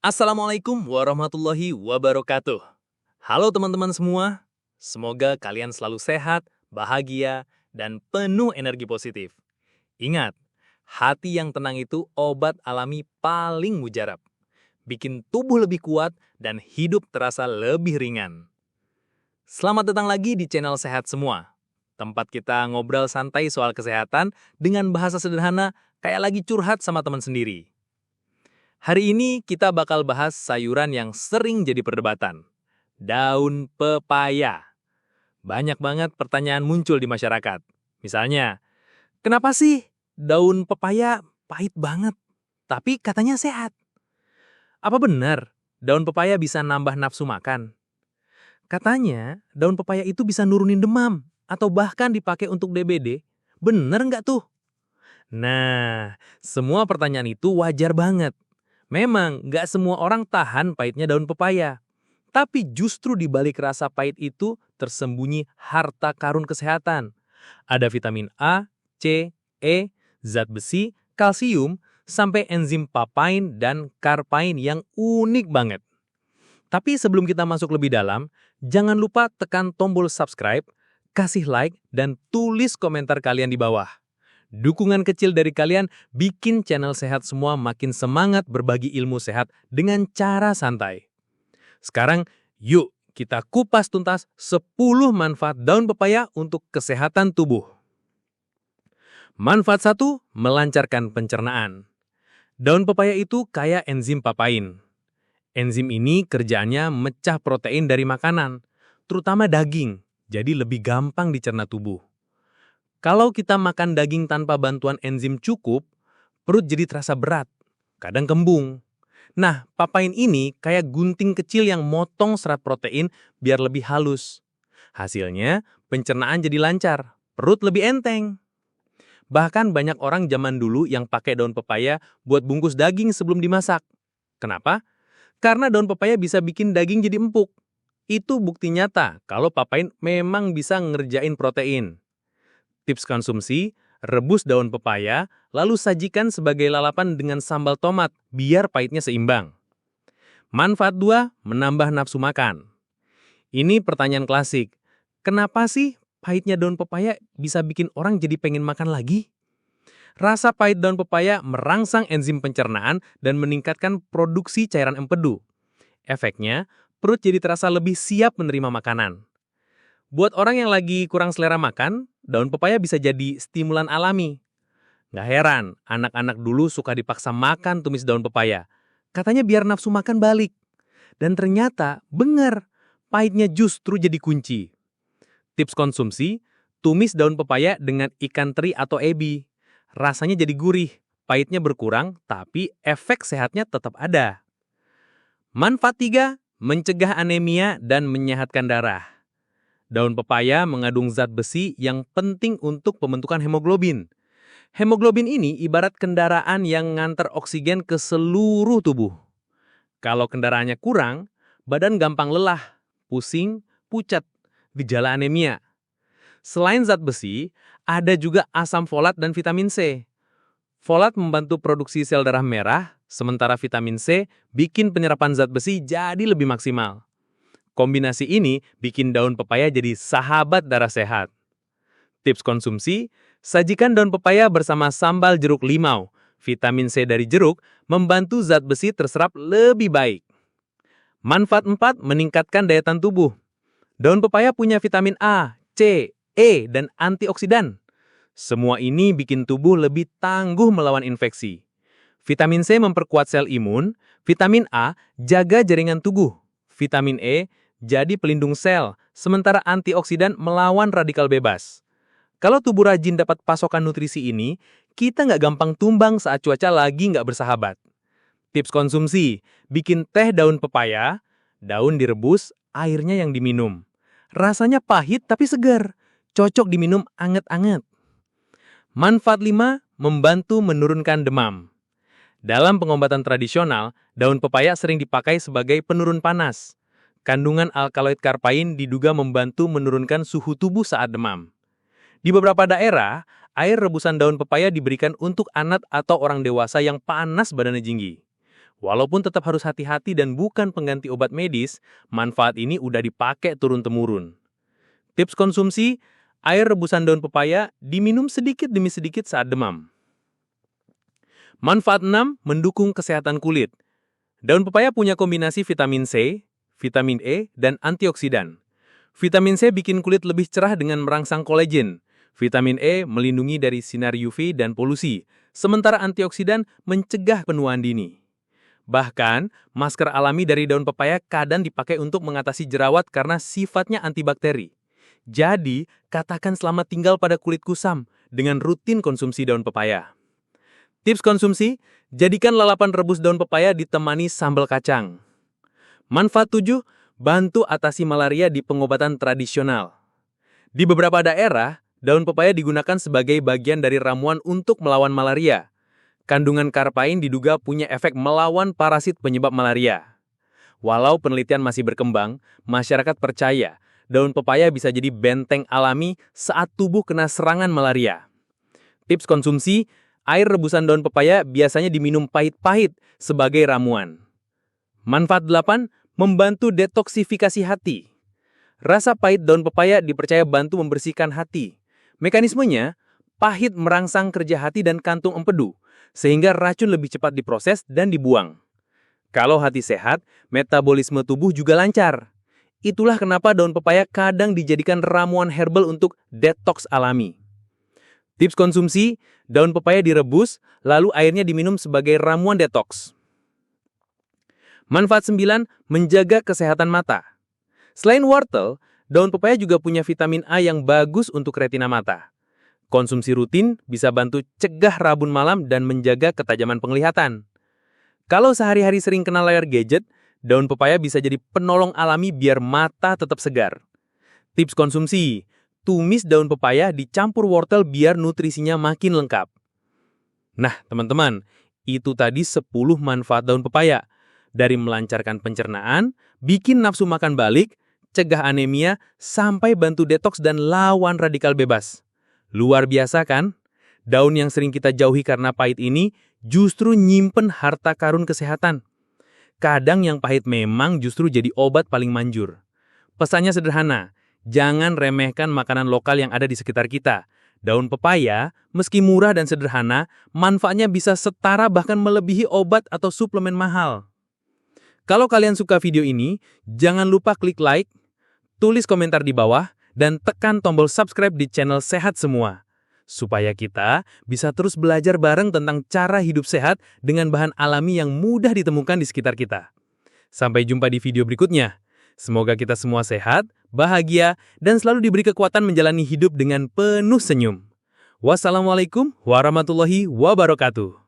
Assalamualaikum warahmatullahi wabarakatuh. Halo teman-teman semua, semoga kalian selalu sehat, bahagia, dan penuh energi positif. Ingat, hati yang tenang itu obat alami paling mujarab. Bikin tubuh lebih kuat dan hidup terasa lebih ringan. Selamat datang lagi di channel Sehat Semua. Tempat kita ngobrol santai soal kesehatan dengan bahasa sederhana kayak lagi curhat sama teman sendiri. Hari ini kita bakal bahas sayuran yang sering jadi perdebatan. Daun pepaya. Banyak banget pertanyaan muncul di masyarakat. Misalnya, kenapa sih daun pepaya pahit banget, tapi katanya sehat? Apa benar daun pepaya bisa nambah nafsu makan? Katanya daun pepaya itu bisa nurunin demam, atau bahkan dipakai untuk DBD. Bener nggak tuh? Nah, semua pertanyaan itu wajar banget. Memang nggak semua orang tahan pahitnya daun pepaya. Tapi justru di balik rasa pahit itu tersembunyi harta karun kesehatan. Ada vitamin A, C, E, zat besi, kalsium, sampai enzim papain dan karpain yang unik banget. Tapi sebelum kita masuk lebih dalam, jangan lupa tekan tombol subscribe, kasih like, dan tulis komentar kalian di bawah. Dukungan kecil dari kalian bikin channel Sehat Semua makin semangat berbagi ilmu sehat dengan cara santai. Sekarang, yuk kita kupas tuntas 10 manfaat daun pepaya untuk kesehatan tubuh. Manfaat 1, melancarkan pencernaan. Daun pepaya itu kaya enzim papain. Enzim ini kerjaannya mecah protein dari makanan, terutama daging, jadi lebih gampang dicerna tubuh. Kalau kita makan daging tanpa bantuan enzim cukup, perut jadi terasa berat, kadang kembung. Nah, papain ini kayak gunting kecil yang motong serat protein biar lebih halus. Hasilnya, pencernaan jadi lancar, perut lebih enteng. Bahkan banyak orang zaman dulu yang pakai daun pepaya buat bungkus daging sebelum dimasak. Kenapa? Karena daun pepaya bisa bikin daging jadi empuk. Itu bukti nyata kalau papain memang bisa ngerjain protein. Tips konsumsi, rebus daun pepaya, lalu sajikan sebagai lalapan dengan sambal tomat, biar pahitnya seimbang. Manfaat 2, menambah nafsu makan. Ini pertanyaan klasik. Kenapa sih pahitnya daun pepaya bisa bikin orang jadi pengen makan lagi? Rasa pahit daun pepaya merangsang enzim pencernaan dan meningkatkan produksi cairan empedu. Efeknya, perut jadi terasa lebih siap menerima makanan. Buat orang yang lagi kurang selera makan, daun pepaya bisa jadi stimulan alami. Nggak heran, anak-anak dulu suka dipaksa makan tumis daun pepaya. Katanya biar nafsu makan balik. Dan ternyata, bener, pahitnya justru jadi kunci. Tips konsumsi, tumis daun pepaya dengan ikan teri atau ebi. Rasanya jadi gurih, pahitnya berkurang, tapi efek sehatnya tetap ada. Manfaat 3, mencegah anemia dan menyehatkan darah. Daun pepaya mengandung zat besi yang penting untuk pembentukan hemoglobin. Hemoglobin ini ibarat kendaraan yang nganter oksigen ke seluruh tubuh. Kalau kendaraannya kurang, badan gampang lelah, pusing, pucat, gejala anemia. Selain zat besi, ada juga asam folat dan vitamin C. Folat membantu produksi sel darah merah, sementara vitamin C bikin penyerapan zat besi jadi lebih maksimal. Kombinasi ini bikin daun pepaya jadi sahabat darah sehat. Tips konsumsi, sajikan daun pepaya bersama sambal jeruk limau. Vitamin C dari jeruk membantu zat besi terserap lebih baik. Manfaat 4, meningkatkan daya tahan tubuh. Daun pepaya punya vitamin A, C, E, dan antioksidan. Semua ini bikin tubuh lebih tangguh melawan infeksi. Vitamin C memperkuat sel imun, vitamin A jaga jaringan tubuh, vitamin E jadi pelindung sel, sementara antioksidan melawan radikal bebas. Kalau tubuh rajin dapat pasokan nutrisi ini, kita nggak gampang tumbang saat cuaca lagi nggak bersahabat. Tips konsumsi, bikin teh daun pepaya, daun direbus, airnya yang diminum. Rasanya pahit tapi segar, cocok diminum anget-anget. Manfaat 5, membantu menurunkan demam. Dalam pengobatan tradisional, daun pepaya sering dipakai sebagai penurun panas. Kandungan alkaloid karpain diduga membantu menurunkan suhu tubuh saat demam. Di beberapa daerah, air rebusan daun pepaya diberikan untuk anak atau orang dewasa yang panas badannya tinggi. Walaupun tetap harus hati-hati dan bukan pengganti obat medis, manfaat ini udah dipakai turun-temurun. Tips konsumsi, air rebusan daun pepaya diminum sedikit demi sedikit saat demam. Manfaat 6, mendukung kesehatan kulit. Daun pepaya punya kombinasi vitamin C, vitamin E, dan antioksidan. Vitamin C bikin kulit lebih cerah dengan merangsang kolagen. Vitamin E melindungi dari sinar UV dan polusi, sementara antioksidan mencegah penuaan dini. Bahkan, masker alami dari daun pepaya kadang dipakai untuk mengatasi jerawat karena sifatnya antibakteri. Jadi, katakan selamat tinggal pada kulit kusam dengan rutin konsumsi daun pepaya. Tips konsumsi, jadikan lalapan rebus daun pepaya ditemani sambal kacang. Manfaat 7, bantu atasi malaria di pengobatan tradisional. Di beberapa daerah, daun pepaya digunakan sebagai bagian dari ramuan untuk melawan malaria. Kandungan karpain diduga punya efek melawan parasit penyebab malaria. Walau penelitian masih berkembang, masyarakat percaya daun pepaya bisa jadi benteng alami saat tubuh kena serangan malaria. Tips konsumsi, air rebusan daun pepaya biasanya diminum pahit-pahit sebagai ramuan. Manfaat 8, membantu detoksifikasi hati. Rasa pahit daun pepaya dipercaya bantu membersihkan hati. Mekanismenya, pahit merangsang kerja hati dan kantung empedu, sehingga racun lebih cepat diproses dan dibuang. Kalau hati sehat, metabolisme tubuh juga lancar. Itulah kenapa daun pepaya kadang dijadikan ramuan herbal untuk detoks alami. Tips konsumsi, daun pepaya direbus, lalu airnya diminum sebagai ramuan detoks. Manfaat 9, menjaga kesehatan mata. Selain wortel, daun pepaya juga punya vitamin A yang bagus untuk retina mata. Konsumsi rutin bisa bantu cegah rabun malam dan menjaga ketajaman penglihatan. Kalau sehari-hari sering kena layar gadget, daun pepaya bisa jadi penolong alami biar mata tetap segar. Tips konsumsi, tumis daun pepaya dicampur wortel biar nutrisinya makin lengkap. Nah, teman-teman, itu tadi 10 manfaat daun pepaya. Dari melancarkan pencernaan, bikin nafsu makan balik, cegah anemia, sampai bantu detoks dan lawan radikal bebas. Luar biasa kan? Daun yang sering kita jauhi karena pahit ini justru nyimpen harta karun kesehatan. Kadang yang pahit memang justru jadi obat paling manjur. Pesannya sederhana, jangan remehkan makanan lokal yang ada di sekitar kita. Daun pepaya, meski murah dan sederhana, manfaatnya bisa setara bahkan melebihi obat atau suplemen mahal. Kalau kalian suka video ini, jangan lupa klik like, tulis komentar di bawah, dan tekan tombol subscribe di channel Sehat Semua, supaya kita bisa terus belajar bareng tentang cara hidup sehat dengan bahan alami yang mudah ditemukan di sekitar kita. Sampai jumpa di video berikutnya. Semoga kita semua sehat, bahagia, dan selalu diberi kekuatan menjalani hidup dengan penuh senyum. Wassalamualaikum warahmatullahi wabarakatuh.